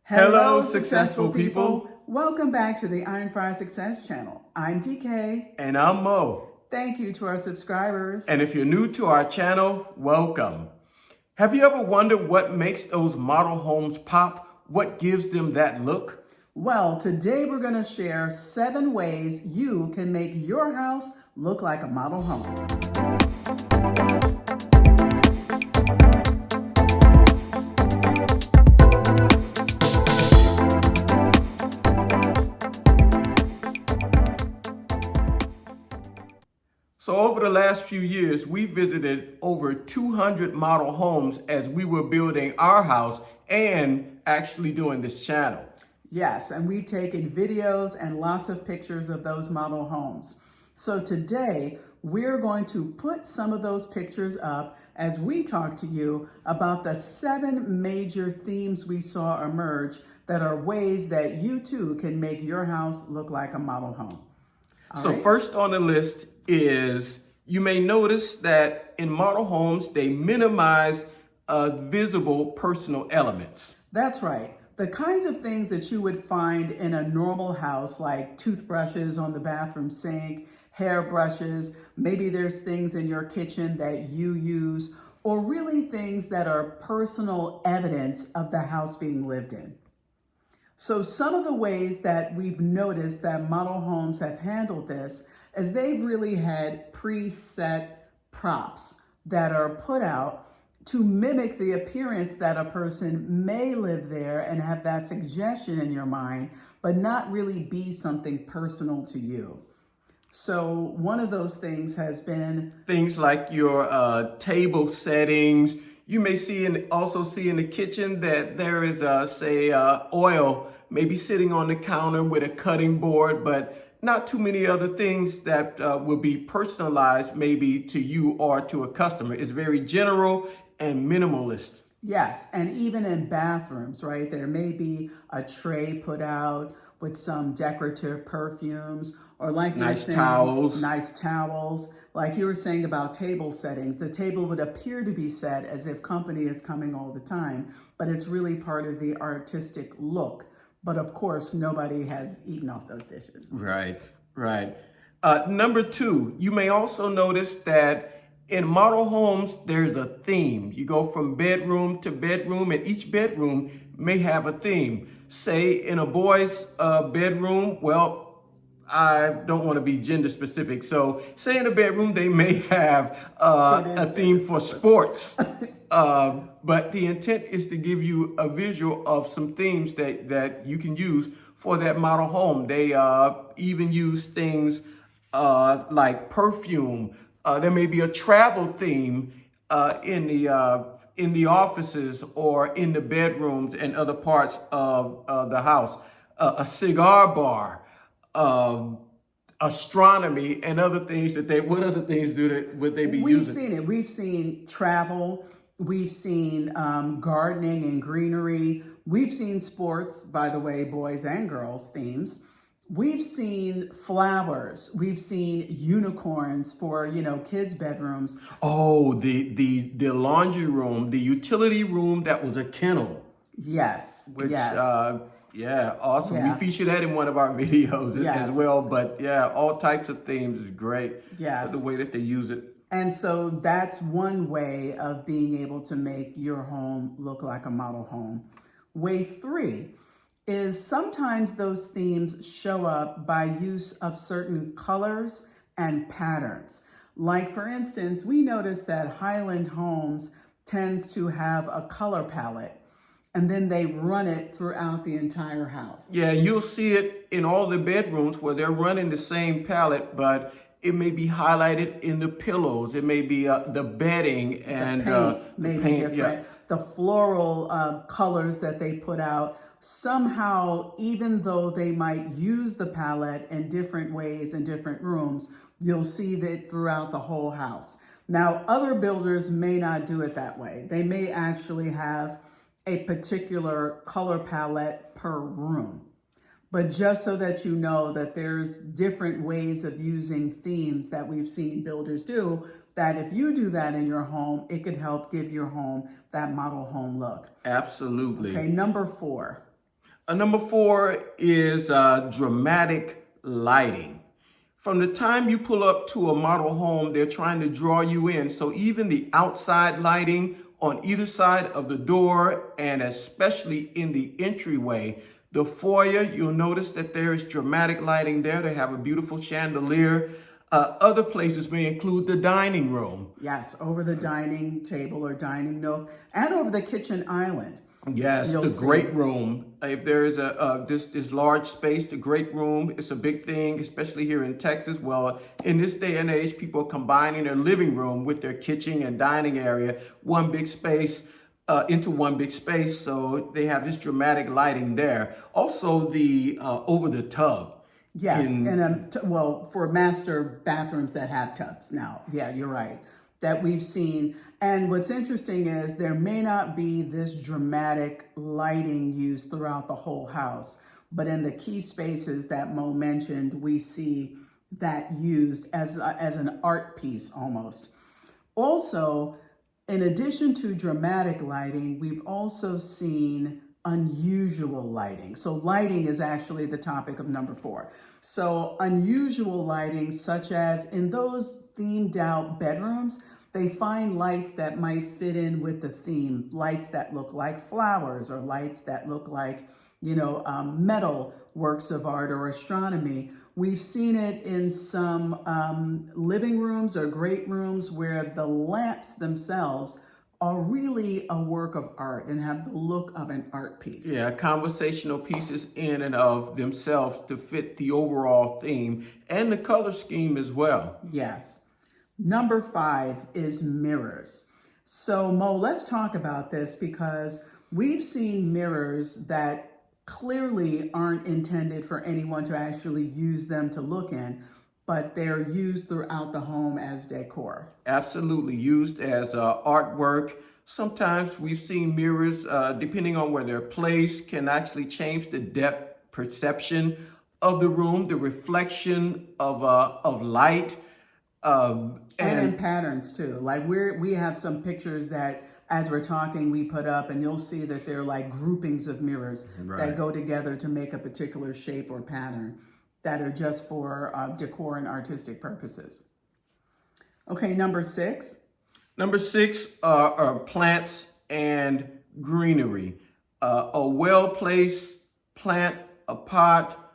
Hello, successful people. Welcome back to the Iron Fire Success channel. I'm DK. And I'm Mo. Thank you to our subscribers. And if you're new to our channel, welcome. Have you ever wondered what makes those model homes pop? What gives them that look? Well, today we're going to share 7 ways you can make your house look like a model home. So over the last few years, we visited over 200 model homes as we were building our house and actually doing this channel. Yes, and we've taken videos and lots of pictures of those model homes. So today, we're going to put some of those pictures up as we talk to you about the 7 major themes we saw emerge that are ways that you too can make your house look like a model home. So first on the list is, you may notice that in model homes, they minimize visible personal elements. That's right. The kinds of things that you would find in a normal house, like toothbrushes on the bathroom sink, hairbrushes, maybe there's things in your kitchen that you use, or really things that are personal evidence of the house being lived in. So some of the ways that we've noticed that model homes have handled this is they've really had preset props that are put out to mimic the appearance that a person may live there and have that suggestion in your mind, but not really be something personal to you. So one of those things has been things like your table settings. You may also see in the kitchen that there is, oil maybe sitting on the counter with a cutting board, but not too many other things that will be personalized maybe to you or to a customer. It's very general and minimalist. Yes, and even in bathrooms, right? There may be a tray put out with some decorative perfumes, or like you were saying, nice towels. Like you were saying about table settings, the table would appear to be set as if company is coming all the time, but it's really part of the artistic look. But of course, nobody has eaten off those dishes. Right. Number 2, you may also notice that in model homes, there's a theme. You go from bedroom to bedroom, and each bedroom may have a theme. Say in a boy's bedroom, well, I don't want to be gender specific. So say in a bedroom, they may have a theme for sports. But the intent is to give you a visual of some themes that you can use for that model home. They even use things like perfume. There may be a travel theme in the offices or in the bedrooms and other parts of the house. A cigar bar, astronomy, and other things what other things would they be using? We've seen it. We've seen travel. We've seen gardening and greenery. We've seen sports, by the way, boys and girls themes. We've seen flowers. We've seen unicorns for, kids' bedrooms. Oh, the laundry room, the utility room that was a kennel. Yes. Yeah, awesome. Yeah. We feature that in one of our videos Yes. as well. But yeah, all types of themes is great. Yes. The way that they use it. And so that's one way of being able to make your home look like a model home. Way 3 is sometimes those themes show up by use of certain colors and patterns. Like for instance, we noticed that Highland Homes tends to have a color palette, and then they run it throughout the entire house. Yeah, you'll see it in all the bedrooms where they're running the same palette, but it may be highlighted in the pillows. It may be the bedding and the paint may be different. Yeah. The floral colors that they put out, somehow, even though they might use the palette in different ways in different rooms, you'll see that throughout the whole house. Now, other builders may not do it that way. They may actually have a particular color palette per room. But just so that you know that there's different ways of using themes that we've seen builders do, that if you do that in your home, it could help give your home that model home look. Absolutely. Okay, number 4. Number 4 is dramatic lighting. From the time you pull up to a model home, they're trying to draw you in. So even the outside lighting on either side of the door, and especially in the entryway, the foyer, you'll notice that there is dramatic lighting there. They have a beautiful chandelier. Other places may include the dining room. Yes, over the dining table or dining nook, and over the kitchen island. Yes, You'll the see. great room. If there is this large space, the great room, it's a big thing, especially here in Texas. Well, in this day and age, people are combining their living room with their kitchen and dining area, one big space, into one big space. So they have this dramatic lighting there. Also, the over the tub. Yes, well, for master bathrooms that have tubs now. Yeah, you're right. That we've seen. And what's interesting is there may not be this dramatic lighting used throughout the whole house, but in the key spaces that Mo mentioned, we see that used as an art piece almost. Also, in addition to dramatic lighting, we've also seen unusual lighting. So lighting is actually the topic of number 4. So unusual lighting, such as in those themed out bedrooms, they find lights that might fit in with the theme, lights that look like flowers or lights that look like, metal works of art or astronomy. We've seen it in some living rooms or great rooms where the lamps themselves are really a work of art and have the look of an art piece. Yeah, conversational pieces in and of themselves to fit the overall theme and the color scheme as well. Yes. Number 5 is mirrors. So Mo, let's talk about this because we've seen mirrors that clearly aren't intended for anyone to actually use them to look in, but they're used throughout the home as decor. Absolutely, used as artwork. Sometimes we've seen mirrors, depending on where they're placed, can actually change the depth perception of the room, the reflection of light. And in patterns too. Like we have some pictures that as we're talking, we put up, and you'll see that they're like groupings of mirrors that go together to make a particular shape or pattern that are just for decor and artistic purposes. Okay, number 6. Number 6 are plants and greenery. A well-placed plant, a pot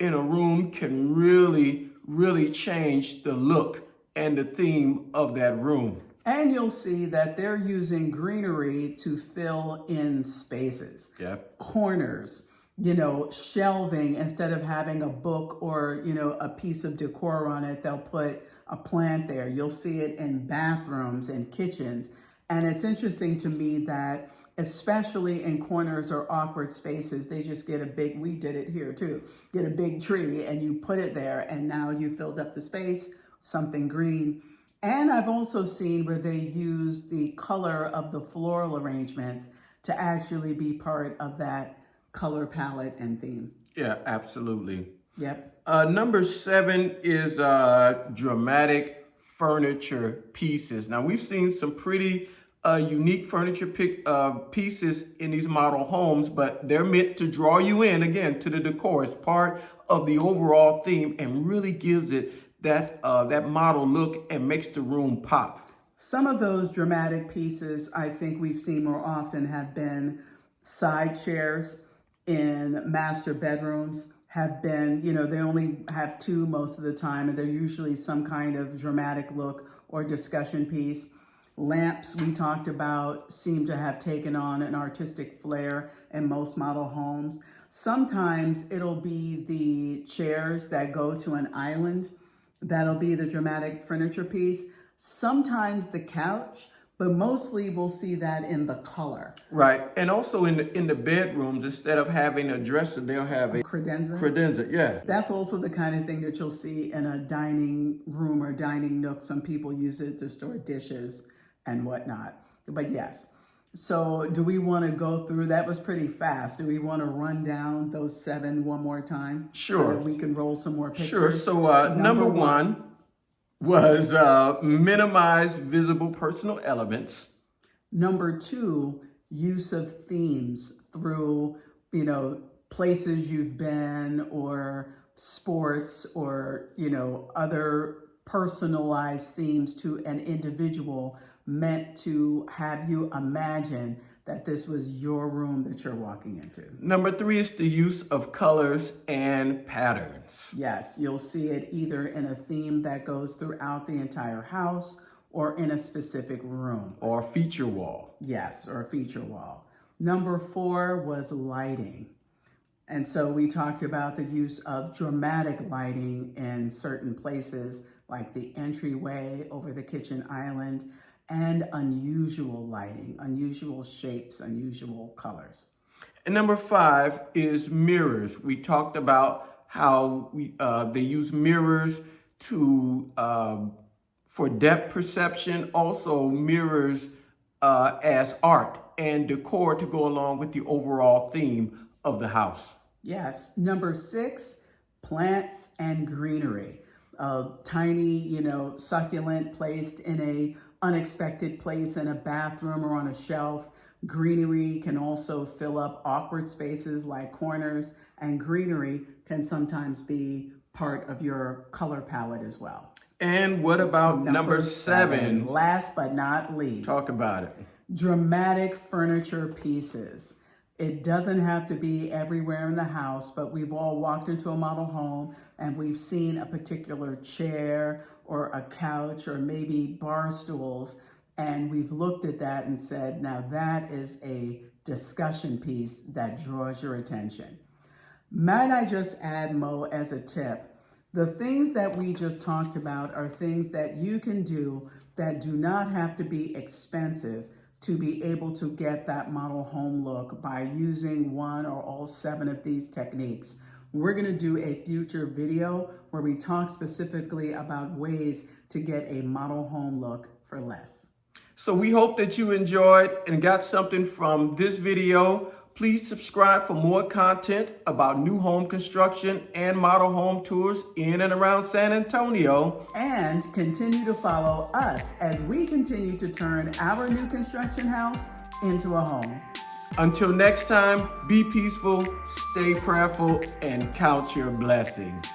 in a room can really change the look and the theme of that room. And you'll see that they're using greenery to fill in spaces, corners, shelving. Instead of having a book or, a piece of decor on it, they'll put a plant there. You'll see it in bathrooms and kitchens. And it's interesting to me that especially in corners or awkward spaces, they just get we did it here too, get a big tree and you put it there and now you filled up the space, something green. And I've also seen where they use the color of the floral arrangements to actually be part of that color palette and theme. Yeah, absolutely. Yep. Number 7 is dramatic furniture pieces. Now, we've seen some pretty unique furniture pieces in these model homes, but they're meant to draw you in, again, to the decor. It's part of the overall theme and really gives it that model look and makes the room pop. Some of those dramatic pieces I think we've seen more often have been side chairs in master bedrooms, have been, they only have 2 most of the time, and they're usually some kind of dramatic look or discussion piece. Lamps, we talked about, seem to have taken on an artistic flair in most model homes. Sometimes it'll be the chairs that go to an island. That'll be the dramatic furniture piece. Sometimes the couch, but mostly we'll see that in the color. Right, and also in the bedrooms, instead of having a dresser, they'll have a credenza. Credenza, yeah. That's also the kind of thing that you'll see in a dining room or dining nook. Some people use it to store dishes and whatnot. But yes. So do we want to go through, that was pretty fast. Do we want to run down those 7 one more time? Sure. So that we can roll some more pictures? Sure. So number 1 was minimize visible personal elements. Number 2, use of themes through, places you've been or sports or, other personalized themes to an individual meant to have you imagine that this was your room that you're walking into. Number 3 is the use of colors and patterns. Yes, you'll see it either in a theme that goes throughout the entire house or in a specific room. Or feature wall. Yes, or a feature wall. Number 4 was lighting. And so we talked about the use of dramatic lighting in certain places like the entryway over the kitchen island, and unusual lighting, unusual shapes, unusual colors. And number 5 is mirrors. We talked about how they use mirrors for depth perception, also mirrors as art and decor to go along with the overall theme of the house. Yes. Number 6, plants and greenery. A tiny, succulent placed in a unexpected place in a bathroom or on a shelf. Greenery can also fill up awkward spaces like corners, and greenery can sometimes be part of your color palette as well. And what about number 7? Last but not least. Talk about it. Dramatic furniture pieces. It doesn't have to be everywhere in the house, but we've all walked into a model home and we've seen a particular chair or a couch or maybe bar stools, and we've looked at that and said, now that is a discussion piece that draws your attention. Might I just add, Mo, as a tip, the things that we just talked about are things that you can do that do not have to be expensive to be able to get that model home look by using one or all 7 of these techniques. We're gonna do a future video where we talk specifically about ways to get a model home look for less. So we hope that you enjoyed and got something from this video. Please subscribe for more content about new home construction and model home tours in and around San Antonio. And continue to follow us as we continue to turn our new construction house into a home. Until next time, be peaceful, stay prayerful, and count your blessings.